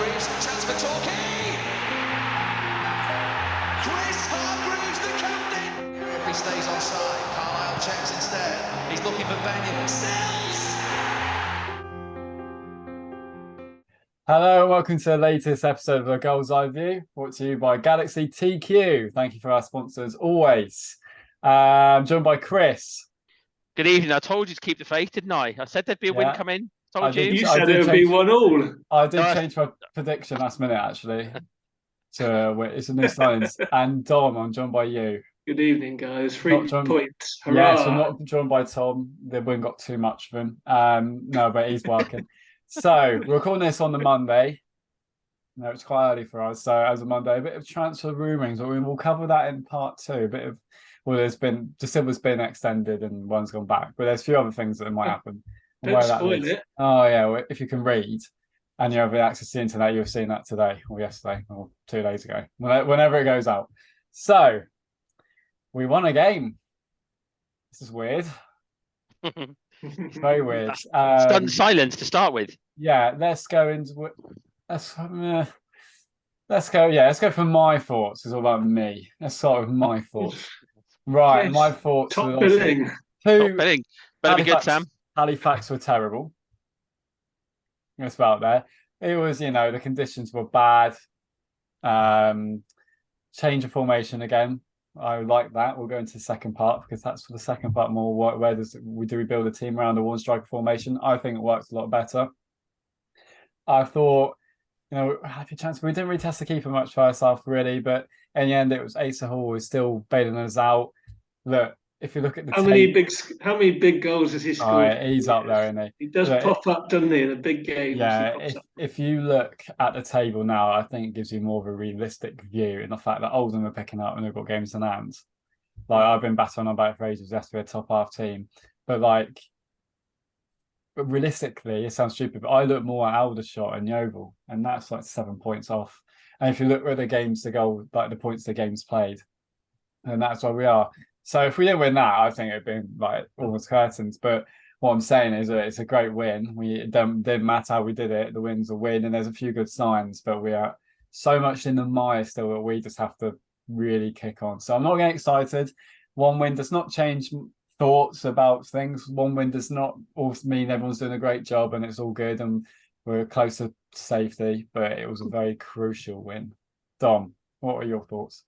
Hargreaves, chance for Torquay! Chris Hargreaves, the captain! If he stays onside, Carlisle checks instead. He's looking for Benyon. Sells! Hello and welcome to the latest episode of the Gull'S View, brought to you by Galaxy TQ. Thank you for our sponsors always. Joined by Chris. Good evening. I told you to keep the faith, didn't I? I said there'd be a win coming. Told you. You said it would be 1-1. I did change my prediction last minute, actually. It's a new science. And Dom, I'm joined by you. Good evening, guys. 3 points. Hurrah. Yes, I'm not joined by Tom. The win got too much of him. No, but he's working. So we're recording this on the Monday. No, it's quite early for us. So as a Monday, a bit of transfer rumours, but we'll cover that in part two. Silver's been extended and one's gone back, but there's a few other things that might happen. Don't spoil it. Oh yeah, if you can read and you have access to the internet, you've seen that today or yesterday or 2 days ago, whenever it goes out. So we won a game. This is weird. It's very weird. Stunned silence to start with. Yeah, let's go for my thoughts. It's all about me. Let's start with my thoughts. Right, Yes. my thoughts. Top billing. Top billing. Better be good, Sam. Halifax were terrible. It's about there. It was, the conditions were bad. Change of formation again. I like that. We'll go into the second part because that's for the second part more. Where do we build a team around a one striker formation? I think it works a lot better. I thought, happy chance. We didn't really test the keeper much first half, really, but in the end, it was Asa Hall was still bailing us out. Look, if you look at the how many big goals has he scored? He's up there, isn't he? He does pop up, doesn't he, in a big game? Yeah, if you look at the table now, I think it gives you more of a realistic view in the fact that Oldham are picking up and they've got games in hand. Like, I've been battering on about it for ages. It has to be a top half team, but realistically, it sounds stupid, but I look more at Aldershot and Yeovil, and that's like 7 points off. And if you look at the points the game's played, and that's where we are. So if we didn't win that, I think it'd been like almost curtains. But what I'm saying is that it's a great win. It didn't matter how we did it. The win's a win, and there's a few good signs, but we are so much in the mire still that we just have to really kick on. So I'm not getting excited. One win does not change thoughts about things. One win does not also mean everyone's doing a great job and it's all good and we're close to safety, but it was a very crucial win. Dom, what are your thoughts?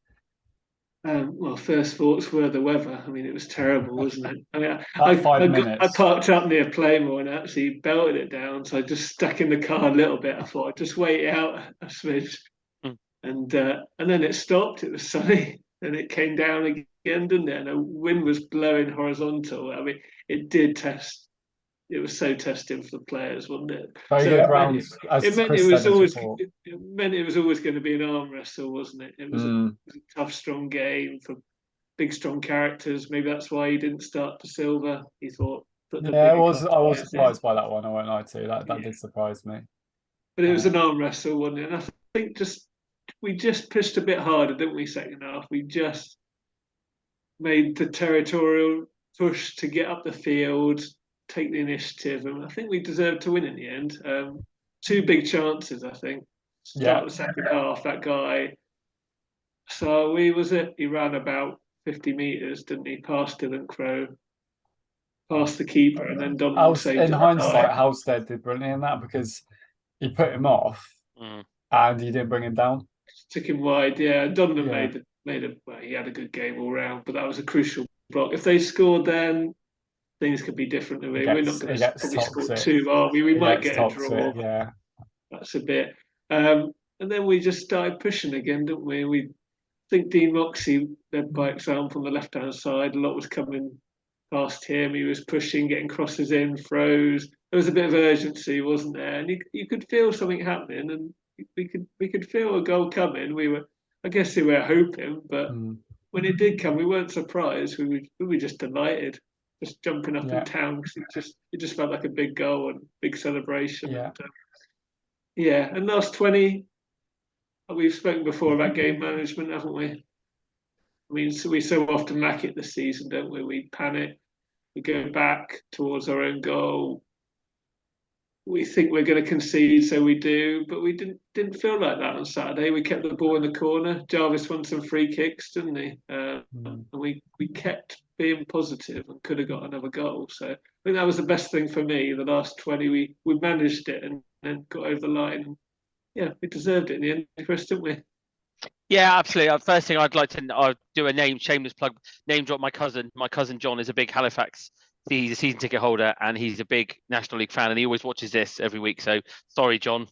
Well, first thoughts were the weather. I mean, it was terrible, wasn't it? I mean, I parked up near Playmore and actually belted it down. So I just stuck in the car a little bit. I thought I'd just wait it out a smidge, and then it stopped. It was sunny, and it came down again, didn't it? And the wind was blowing horizontal. I mean, it did test. It was so testing for the players, wasn't it? It meant it was always going to be an arm wrestle, wasn't it? It was a tough, strong game for big, strong characters. Maybe that's why he didn't start for Silva. He thought. I was surprised by that one. I won't lie to you. That did surprise me. But it was an arm wrestle, wasn't it? And I think we just pushed a bit harder, didn't we? Second half, we just made the territorial push to get up the field, take the initiative, and I think we deserved to win in the end. 2 big chances, I think. Start the second half, that guy. So he ran about 50 metres, didn't he? Past Dylan Crowe, past the keeper, and then Donald saved it. In hindsight, Halstead did brilliant in that because he put him off and he didn't bring him down. Took him wide, yeah. Donovan he had a good game all round, but that was a crucial block. If they scored then, things could be different. We're not going to probably score 2, are we? We might get a draw. Yeah, that's a bit. And then we just started pushing again, didn't we? We think Dean Moxey led by example on the left-hand side. A lot was coming past him. He was pushing, getting crosses in, throws. There was a bit of urgency, wasn't there? And you could feel something happening, and we could feel a goal coming. I guess we were hoping, but when it did come, we weren't surprised. We were just delighted. Just jumping up in town because it just felt like a big goal and big celebration. Yeah, and last 20, we've spoken before about game management, haven't we? I mean, we so often lack it this season, don't we? We panic, we go back towards our own goal, we think we're going to concede, so we do. But we didn't feel like that on Saturday. We kept the ball in the corner. Jarvis won some free kicks, didn't he? And we kept being positive and could have got another goal. So I think that was the best thing for me. The last 20, we managed it and then got over the line. And yeah, we deserved it in the end, Chris, didn't we? Yeah, absolutely. First thing I'd like to do a shameless plug, name drop my cousin. My cousin John is a big Halifax. He's a season ticket holder and he's a big National League fan, and he always watches this every week. So sorry, John,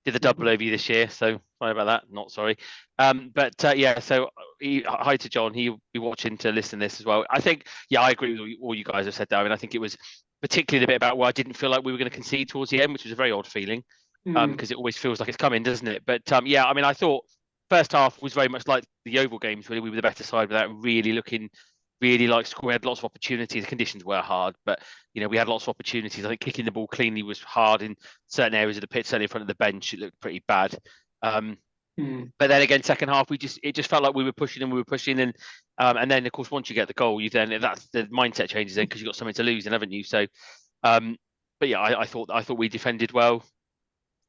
did the double over you this year. So sorry about that. Not sorry. Yeah, so hi to John. He'll be watching to listen to this as well. I think, yeah, I agree with all you guys have said there. I mean, I think it was particularly the bit about where I didn't feel like we were going to concede towards the end, which was a very odd feeling, because it always feels like it's coming, doesn't it? But yeah, I mean, I thought first half was very much like the Oval games. Really, we were the better side without really looking really like score. We had lots of opportunities. The conditions were hard, but we had lots of opportunities. I think kicking the ball cleanly was hard in certain areas of the pitch. Certainly in front of the bench, it looked pretty bad. But then again, second half, it just felt like we were pushing and then of course once you get the goal, that's the mindset changes then because you've got something to lose, then haven't you? So, but yeah, I thought we defended well.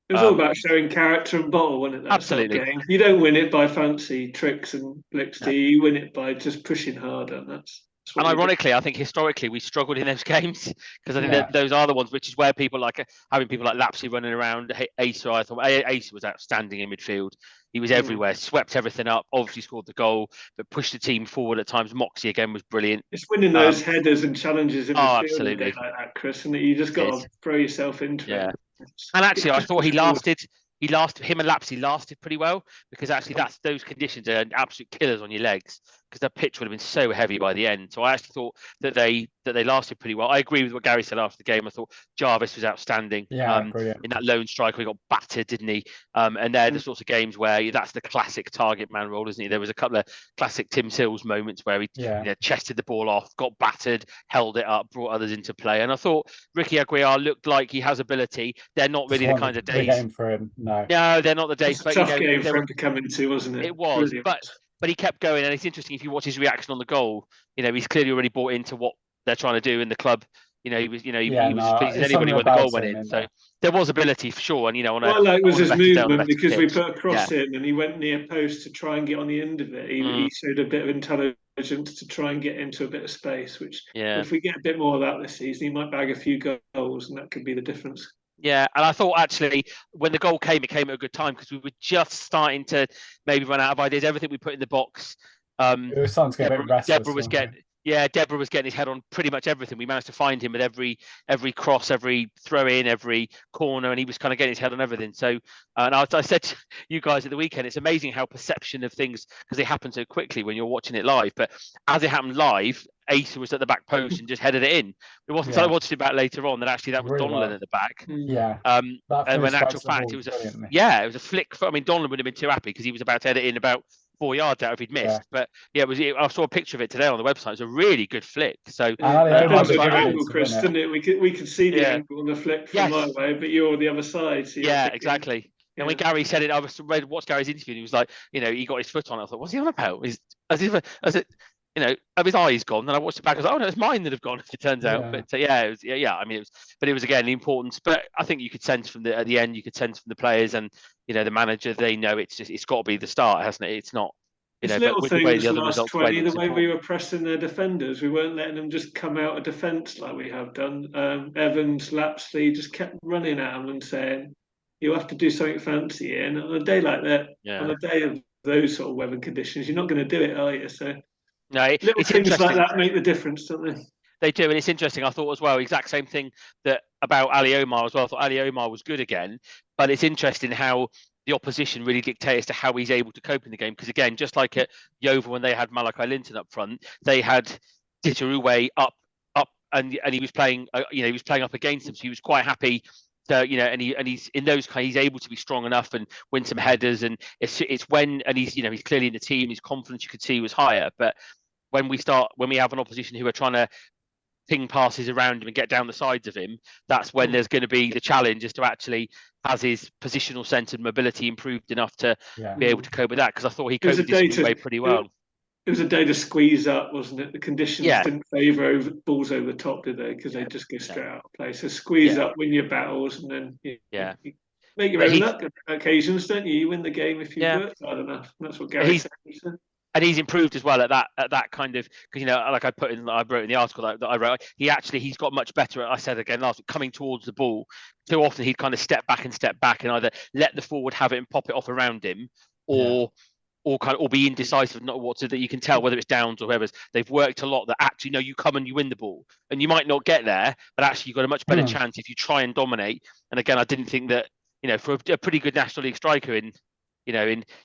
It was all about showing character and bottle, wasn't it? That Absolutely. Sort of game. You don't win it by fancy tricks and flicks, do you? You win it by just pushing harder. And ironically, I think historically we struggled in those games because I think that those are the ones, which is where people like having people like Lapsey running around. Asa, I thought Asa was outstanding in midfield. He was everywhere, swept everything up, obviously scored the goal, but pushed the team forward at times. Moxie again was brilliant. It's winning those headers and challenges in midfield absolutely. like that, Chris, and you just got to throw yourself into it. And actually, I thought him and Lapsey lasted pretty well because actually those conditions are absolute killers on your legs because the pitch would have been so heavy by the end. So I actually thought that they lasted pretty well. I agree with what Gary said after the game. I thought Jarvis was outstanding. In that lone striker, he got battered, didn't he? And they're the sorts of games where that's the classic target man role, isn't he? There was a couple of classic Tim Sills moments where he chested the ball off, got battered, held it up, brought others into play. And I thought Ricky Aguiar looked like he has ability. They're not really the kind of days. Game for him. No, they're not the days. It's a tough game for him to come into, wasn't it? It was, Brilliant. but he kept going, and it's interesting if you watch his reaction on the goal. He's clearly already bought into what they're trying to do in the club. He was as pleased as anybody when the goal went in. So there was ability for sure, and what I like was his movement because we put a cross in and he went near post to try and get on the end of it. He showed a bit of intelligence to try and get into a bit of space. Which, if we get a bit more of that this season, he might bag a few goals, and that could be the difference. Yeah, and I thought actually when the goal came, it came at a good time because we were just starting to maybe run out of ideas. Everything we put in the box, it was starting to get a bit restless. Deborah was getting his head on pretty much everything. We managed to find him with every cross, every throw in, every corner, and he was kind of getting his head on everything. So, and I said to you guys at the weekend, it's amazing how perception of things, because they happen so quickly when you're watching it live. But as it happened live, Asa was at the back post and just headed it in. It wasn't until I watched it back later on that actually that was really Donlan at the back. Yeah. And when in actual fact it was it was a flick. Donlan would have been too happy because he was about to head it in about 4 yards out if he'd missed. But I saw a picture of it today on the website. It was a really good flick. So it was an angle, Chris, didn't it? We could see the angle on the flick from my way, but you're on the other side. So exactly. And when Gary said it, I watched Gary's interview and he was like, he got his foot on it. I thought, what's he on about? Have his eyes gone? Then I watched it back. I was like, oh no, it's mine that have gone. It turns out, but I mean, it was again the importance. But I think you could sense at the end, you could sense from the players and the manager. They know it's got to be the start, hasn't it? It's not. It's little things. The last 20, the way we were pressing their defenders, we weren't letting them just come out of defence like we have done. Evans, Lapsley just kept running at them and saying, "You have to do something fancy." And on a day like that, on a day of those sort of weather conditions, you're not going to do it, are you? So. No, little things like that make the difference, don't they? They do, and it's interesting. I thought as well, exact same thing about Ali Omar as well. I thought Ali Omar was good again, but it's interesting how the opposition really dictates to how he's able to cope in the game. Because again, just like at Yeovil when they had Malachi Linton up front, they had Ditaruwe up, and he was playing. He was playing up against them, so he was quite happy. And he's in those kind. He's able to be strong enough and win some headers, and it's when he's he's clearly in the team. His confidence you could see was higher. But when we have an opposition who are trying to ping passes around him and get down the sides of him, that's when there's going to be the challenge is to actually has his positional sense and mobility improved enough to be able to cope with that. Because I thought he coped his way pretty well. It was a day to squeeze up, wasn't it? The conditions Yeah. didn't favour balls over the top, did they? Because they just go straight out of play. So squeeze up, win your battles, and then you make your But own luck on occasions, don't you? You win the game if you've Yeah. worked hard enough. That's what Gary said. And he's improved as well at that kind of, because like I wrote in the article that I wrote, he's got much better at, I said again last week, coming towards the ball. Too often he'd kind of step back and either let the forward have it and pop it off around him, or be indecisive, not what to, that you can tell whether it's Downs or whoever's. They've worked a lot that actually, no, you come and you win the ball, and you might not get there, but actually you've got a much better chance if you try and dominate. And again, I didn't think that, for a pretty good National League striker in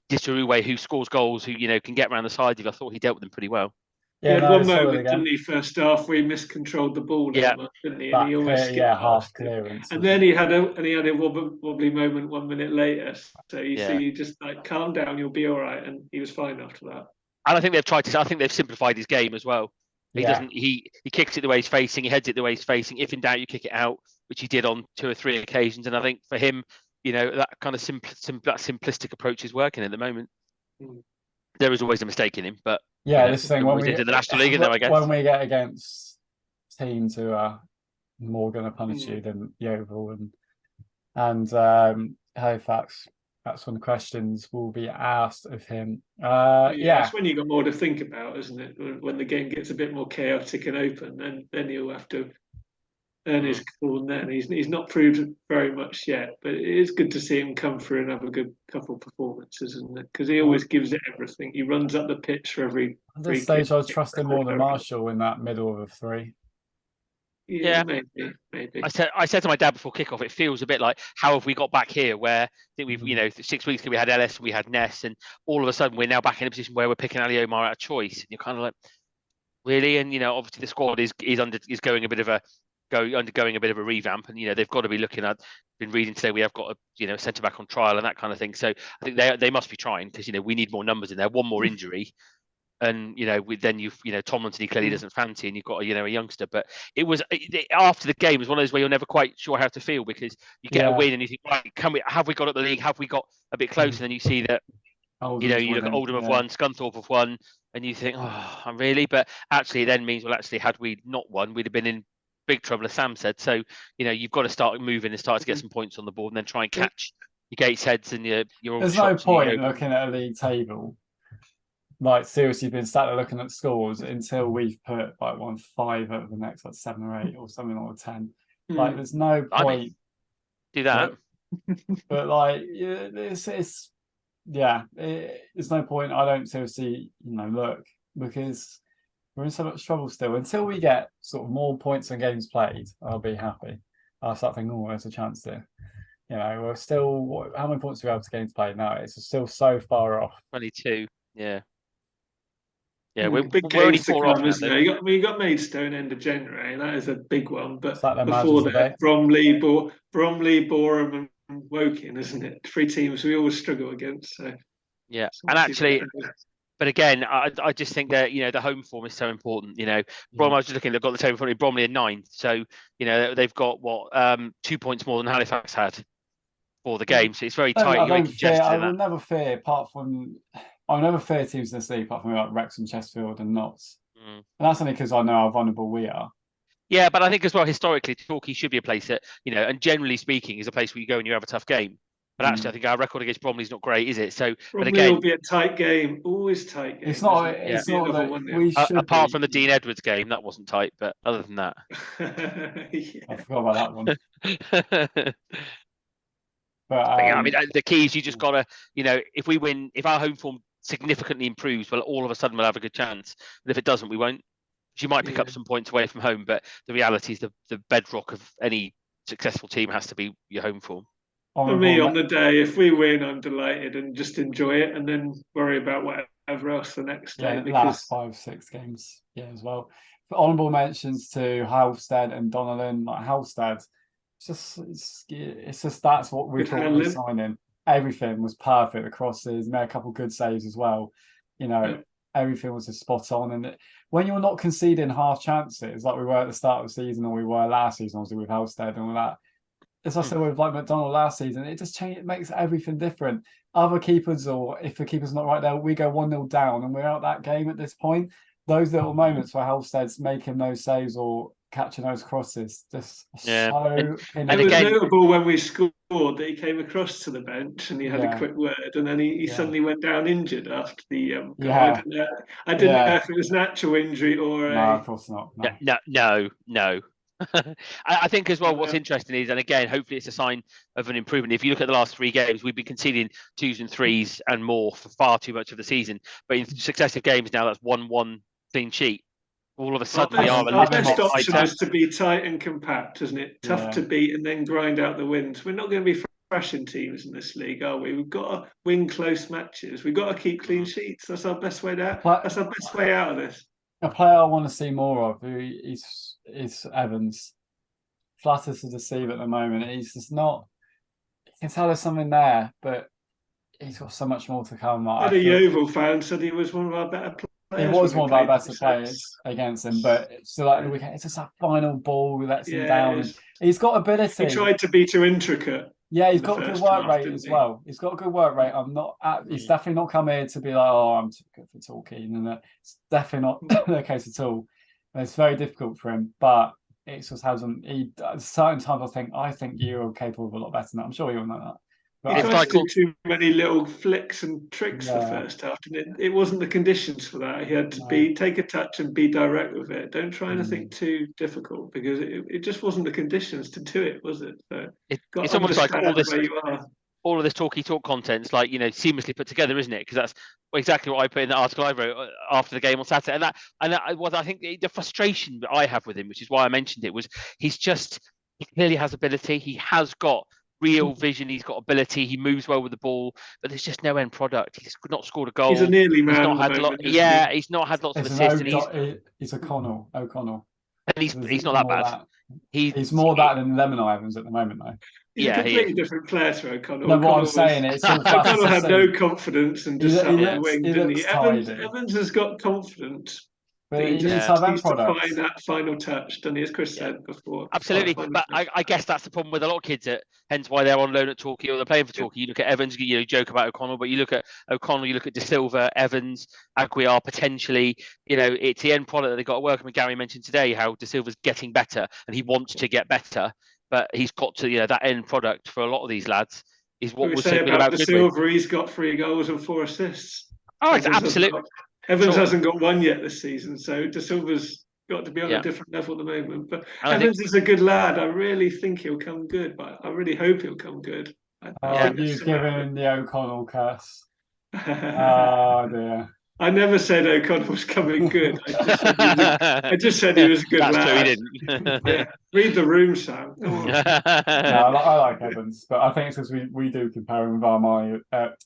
Disarue, who scores goals, who can get around the side, I thought he dealt with them pretty well. Yeah, he had one moment, didn't he, first half, where he miscontrolled the ball almost, didn't he? And he always skipped half clearance. And then he had a wobbly moment 1 minute later. So you just like, calm down, you'll be all right. And he was fine after that. And I think they've simplified his game as well. He doesn't. He kicks it the way he's facing. He heads it the way he's facing. If in doubt, you kick it out, which he did on 2 or 3 occasions. And I think for him, that kind of that simplistic approach is working at the moment. There is always a mistake in him, but this thing when we get to the National League, I guess when we get against teams who are more going to punish you than Yeovil and Halifax, that's when questions will be asked of him. That's when you got more to think about, isn't it? When the game gets a bit more chaotic and open, then he'll have to earn his call. And then he's not proved very much yet, but it is good to see him come through and have a good couple of performances, isn't it? Because he always gives it everything. He runs up the pitch for every. At this stage, I'd trust him more than Marshall in that middle of the three. Yeah, maybe. I said to my dad before kickoff, it feels a bit like, how have we got back here? Where I think we've 6 weeks ago we had Ellis, we had Ness, and all of a sudden we're now back in a position where we're picking Ali Omar out of choice. And you're kind of like, really? And obviously the squad is undergoing a bit of a revamp, and they've got to be looking at. Been reading today, we have got a centre back on trial and that kind of thing. So I think they must be trying, because we need more numbers in there. One more injury. And Tomlinson, he clearly doesn't fancy, and you've got a youngster. But it was after the game, it was one of those where you're never quite sure how to feel, because you get a win and you think, right, have we got at the league? Have we got a bit closer? And then you see that you look at Oldham have won, Scunthorpe have won, and you think, oh, really? But actually, it then means, well, actually, had we not won, we'd have been in big trouble, as Sam said. So you've got to start moving and start to get some points on the board, and then try and catch your Gatesheads and your. There's no point looking at a league table. Like, seriously, been sat there looking at scores until we've put like 1-5 over the next 7 or 8 or something like 10. Like, there's no point. Do that. But like, there's no point. I don't seriously, look, because we're in so much trouble still. Until we get sort of more points and games played, I'll be happy. I'll start thinking, there's a chance there. We're still, how many points do we have to games played now? It's still so far off. 22. Yeah. Yeah, we're only 4 off, isn't it? You got Maidstone end of January, and that is a big one. But before that, Bromley, Boreham, and Woking, isn't it? 3 teams we always struggle against. So yeah, and actually, but again, I just think that the home form is so important. Bromley, I was just looking; they've got the table in front of me. Bromley are 9th, so they've got 2 points more than Halifax had for the game. So it's very tight. I will never fear, apart from. I never fear teams in this league apart from like Wrexham, Chesterfield and Notts. And that's only because I know how vulnerable we are. Yeah, but I think as well, historically, Torquay should be a place that, and generally speaking, is a place where you go and you have a tough game. But actually, I think our record against Bromley is not great, is it? So, Bromley but again, will be a tight game, always tight game. It's not that we should apart from the Dean Edwards game, that wasn't tight. But other than that, I forgot about that one. But I mean, the key is you just gotta, if we win, if our home form significantly improves, well, all of a sudden we'll have a good chance. And if it doesn't, we won't. You might pick up some points away from home, but the reality is the bedrock of any successful team has to be your home form. For me, on the day, if we win, I'm delighted and just enjoy it, and then worry about whatever else the next day. Yeah, last 5-6 games, as well. For honourable mentions to Halstead and Donnellan, like Halstead. It's just that's what we thought we were signing. Everything was perfect. The crosses, made a couple of good saves as well. Everything was just spot on. And when you're not conceding half chances like we were at the start of the season or we were last season, obviously with Halstead and all that, as I said with like McDonald last season, it just changes. It makes everything different. Other keepers, or if the keeper's not right there, we go 1-0 down and we're out that game at this point. Those little moments where Halstead's making those saves or catching those crosses, just so. And it was notable when we scored that he came across to the bench and he had a quick word, and then he suddenly went down injured after the goal. I didn't know if it was an actual injury or no, of course not. No. I think as well, what's interesting is, and again, hopefully it's a sign of an improvement. If you look at the last 3 games, we've been conceding 2s and 3s and more for far too much of the season. But in successive games now, that's 1-1 clean sheet. All of a sudden, we are a little bit best option tighter. is to be tight and compact, isn't it? Tough to beat and then grind out the wins. We're not going to be thrashing teams in this league, are we? We've got to win close matches. We've got to keep clean sheets. That's our best way out. That's our best way out of this. A player I want to see more of is Evans. Flutters to deceive at the moment. He's just not. You can tell there's something there, but he's got so much more to come. I had a Yeovil fan said he was one of our better players. He was one of our better players against him, but still, like the weekend, it's just that final ball that lets him down. He's got ability. He tried to be too intricate. Yeah, he's got a good work rate as well. He's got a good work rate. He's definitely not come here to be like, oh, I'm too good for Torquay. And it's definitely not the case at all. And it's very difficult for him, but it just hasn't. At certain times, I think you're capable of a lot better than that. I'm sure you'll know that. But he tried to do too many little flicks and tricks the first half, and it wasn't the conditions for that. He had to take a touch and be direct with it. Don't try anything too difficult, because it just wasn't the conditions to do it, was it? So it's almost like all of this Talky Talk content's like, seamlessly put together, isn't it? Because that's exactly what I put in the article I wrote after the game on Saturday. And I think the frustration that I have with him, which is why I mentioned it, was he clearly has ability. He has got real vision. He's got ability. He moves well with the ball, but there's just no end product. He's not scored a goal. He's a nearly man. He's not had lots of assists. He's O'Connell, and he's not that bad. He's more that than Lemon Evans at the moment, though. He's a completely different player to O'Connell. No, what I'm saying is O'Connell had no confidence and just sat on the wing, didn't he? Tidy. Evans has got confidence. But he needs to find that final touch, doesn't he, as Chris said before. Absolutely, but I guess that's the problem with a lot of kids. Hence why they're on loan at Torquay or they're playing for Torquay. You look at Evans, you joke about O'Connell, but you look at O'Connell, you look at De Silva, Evans, Aguiar potentially. It's the end product that they've got to work. I mean, Gary mentioned today how De Silva's getting better and he wants to get better, but he's got to that end product for a lot of these lads is what we're saying about De Silva. He's got 3 goals and 4 assists. Oh, it's absolutely. Evans hasn't got 1 yet this season, so De Silva's got to be on a different level at the moment. But Evans is a good lad. I really think he'll come good, but I really hope he'll come good. You've given him the O'Connell curse. Oh dear. I never said O'Connell was coming good. I just said he was a good lad. That's true, he didn't. Read the room, Sam. I like Evans, but I think it's because we do compare him with Armani,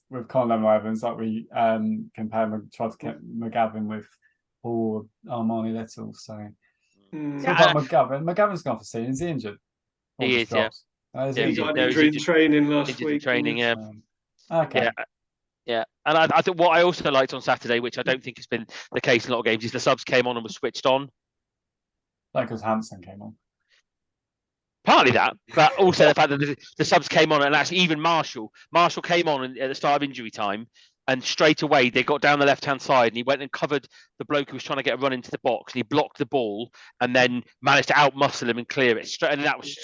with Conor Evans, like we compare him, try to get McGavin with Armani Little. So about McGavin. McGavin's gone for season. Is he injured? He is, he got an injury in training last week. Training, Okay. Yeah, and I think what I also liked on Saturday, which I don't think has been the case in a lot of games, is the subs came on and were switched on. Like because Hansen came on. Partly that, but also the fact that the subs came on, and actually even Marshall came on at the start of injury time, and straight away they got down the left-hand side, and he went and covered the bloke who was trying to get a run into the box, and he blocked the ball, and then managed to out-muscle him and clear it. And that was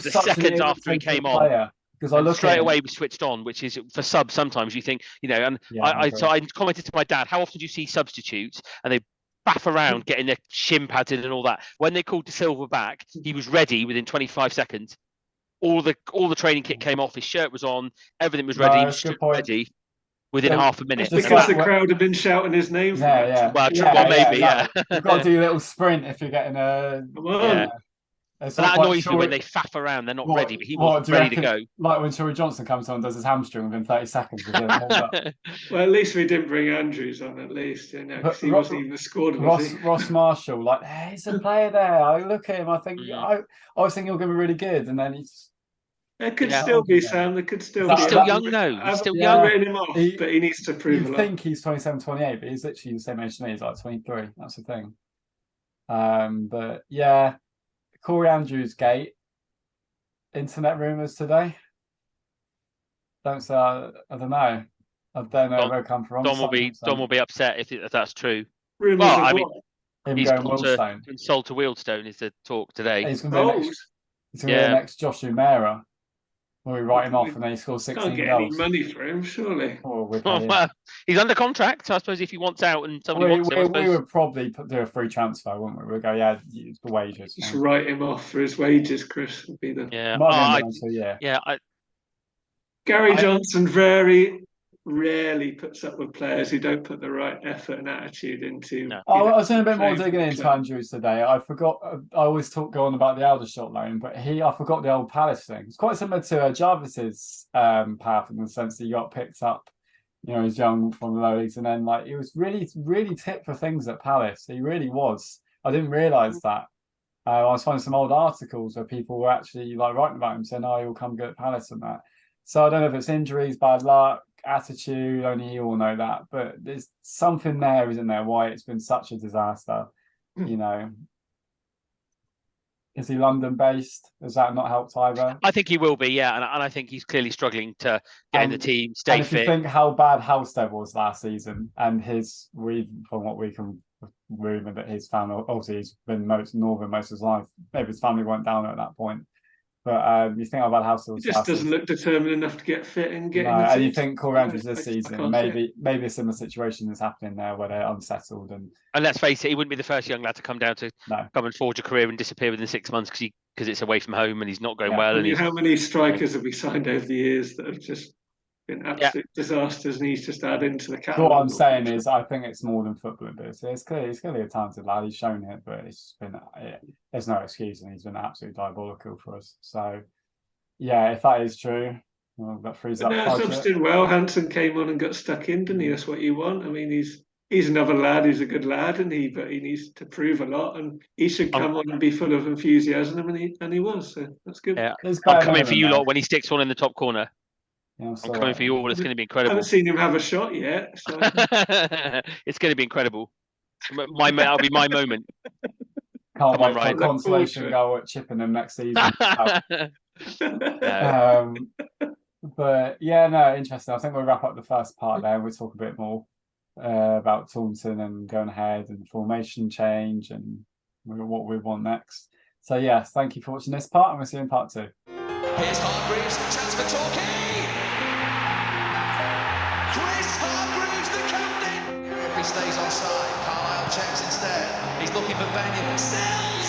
the second after he came on. Because I look straight away we switched on, which is for subs. Sometimes you think, and I commented to my dad, how often do you see substitutes and they faff around getting their shin pads in and all that? When they called De Silva back, he was ready within 25 seconds. All the training kit came off, his shirt was on, everything was ready, he was ready within half a minute. Because the crowd had been shouting his name for Well, maybe. You've got to do a little sprint if you're getting a. That annoys me when they faff around. They're not ready, but he was ready to go. Like when Tory Johnson comes on and does his hamstring within 30 seconds. Well, at least we didn't bring Andrews on, at least. Because he wasn't even scored. Ross Marshall, he's a player there. I look at him, I think, I was thinking he'll be really good. And then he's. There could still be, Sam. There could still be. He's still young, though. He's still young. Written him off, but he needs to prove a lot. You think he's 27, 28, but he's literally the same age as me. He's like 23. That's the thing. But yeah. Corey Andrews gate. internet rumours today. Don't say I don't know. I don't know where it come from. Don will be upset if that's true. Rumours Well, of I mean, what? Him he's going gone Millstone. to Salter Wheelstone is the talk today. He's going to be the Goals? next. He's going to be the next Josh Umera. Will we write him off and then he scores 16 Can't get any goals? money for him, surely. Or we pay him. Well, he's under contract, so I suppose if he wants out and somebody wants him, I We suppose. would probably do a free transfer, wouldn't we? We'd go, yeah, it's the wages. Just write him off for his wages, Chris. Would be the... Yeah, Might be until, yeah. Gary Johnson very rarely puts up with players who don't put the right effort and attitude into. No. I was doing a bit more playing digging for the into club. Andrews today. I forgot. I always go on about the Aldershot loan, but I forgot the old Palace thing. It's quite similar to Jarvis's path in the sense that he got picked up. You know, he's young from the low leagues, and then like he was really tipped for things at Palace. He really was. I didn't realise that. I was finding some old articles where people were actually like writing about him, saying, "Oh, he'll come good at Palace and that." So I don't know if it's injuries, bad luck, attitude. Only you all know that, but there's something there, isn't there? Why it's been such a disaster. You know, is he London based? Has that not helped either? I think he will be, yeah, and I think he's clearly struggling to get in the team, stay and if fit. you think how bad Halstead was last season, and from what we can rumour that his family, obviously he's been northern most of his life. Maybe his family went down at that point. But you think how bad Halstead was. He just doesn't look determined enough to get fit and get. No, and you think Corey Andrews this season, maybe a similar situation is happening there where they're unsettled and let's face it, he wouldn't be the first young lad to come down to come and forge a career and disappear within 6 months because it's away from home and he's not going well. And how many strikers have we signed over the years that have just been absolute disasters, and he's just added into the catalogue? What I'm saying is, I think it's more than football ability. It's clearly a talented lad. He's shown it, but it's been there's no excuse, and he's been absolutely diabolical for us. So, yeah, if that is true, well, that frees up. Subs did well. Hansen came on and got stuck in, didn't he? That's what you want. I mean, he's another lad who's a good lad, but he needs to prove a lot, and he should come on and be full of enthusiasm, and he was. So that's good. Yeah, I'm coming for you lot when he sticks one in the top corner. Yeah, I'm coming for you all. It's going to be incredible. I haven't seen him have a shot yet. So. It's going to be incredible. That'll be my moment. Can't wait for a consolation goal at Chippenham next season. But yeah, no, interesting. I think we'll wrap up the first part there. We'll talk a bit more about Taunton and going ahead and formation change and what we want next. So yeah, thank you for watching this part, and we'll see you in part 2. Here's Hargreaves, chance for Torquay. Chris Hargreaves, the captain. If he stays onside, Carlisle checks instead. He's looking for Benyon. Sells.